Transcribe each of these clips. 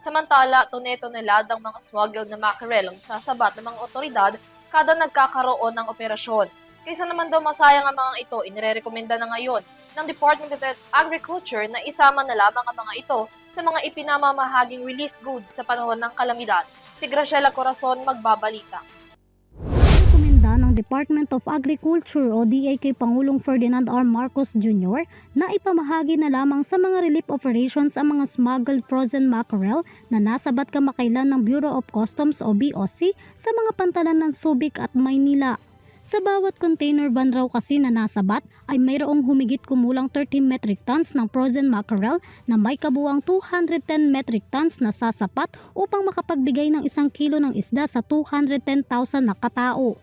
Samantala, tone-toneladang mga smuggled na mackerel ang sasabat ng mga otoridad kada nagkakaroon ng operasyon. Kaysa naman daw masayang ang mga ito, inirekomenda na ngayon ng Department of Agriculture na isama na lamang ang mga ito sa mga ipinamamahaging relief goods sa panahon ng kalamidad. Si Graciela Corazon magbabalita. Rekomenda ng Department of Agriculture o DA kay Pangulong Ferdinand R. Marcos Jr. na ipamahagi na lamang sa mga relief operations ang mga smuggled frozen mackerel na nasabat kamakailan ng Bureau of Customs o BOC sa mga pantalan ng Subic at Maynila. Sa bawat container van raw kasi na nasabat ay mayroong humigit kumulang 30 metric tons ng frozen mackerel na may kabuuang 210 metric tons na sasapat upang makapagbigay ng 1 kilo ng isda sa 210,000 na katao.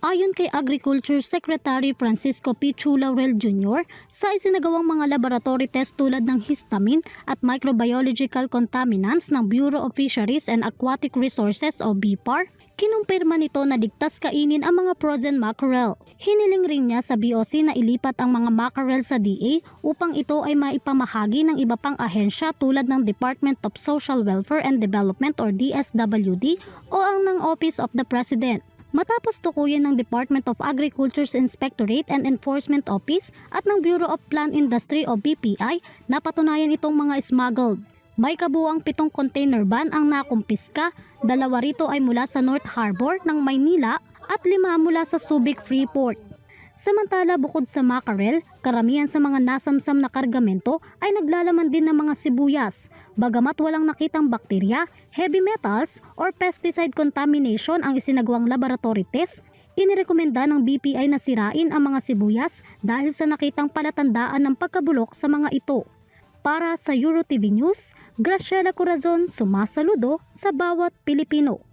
Ayon kay Agriculture Secretary Francisco P. Chulaurel Jr., sa isinagawang mga laboratory test tulad ng histamine at microbiological contaminants ng Bureau of Fisheries and Aquatic Resources o BFAR, kinumpirma nito na ligtas kainin ang mga frozen mackerel. Hiniling rin niya sa BOC na ilipat ang mga mackerel sa DA upang ito ay maipamahagi ng iba pang ahensya tulad ng Department of Social Welfare and Development or DSWD o ang ng Office of the President. Matapos tukuyin ng Department of Agriculture's Inspectorate and Enforcement Office at ng Bureau of Plant Industry o BPI, napatunayan itong mga smuggled. May kabuuang 7 container van ang nakumpiska, 2 rito ay mula sa North Harbor ng Maynila at 5 mula sa Subic Freeport. Samantala bukod sa mackerel, karamihan sa mga nasamsam na kargamento ay naglalaman din ng mga sibuyas. Bagamat walang nakitang bakterya, heavy metals or pesticide contamination ang isinagawang laboratory test, inirekomenda ng BPI na sirain ang mga sibuyas dahil sa nakitang palatandaan ng pagkabulok sa mga ito. Para sa EuroTV News, Graciela Corazon sumasaludo sa bawat Pilipino.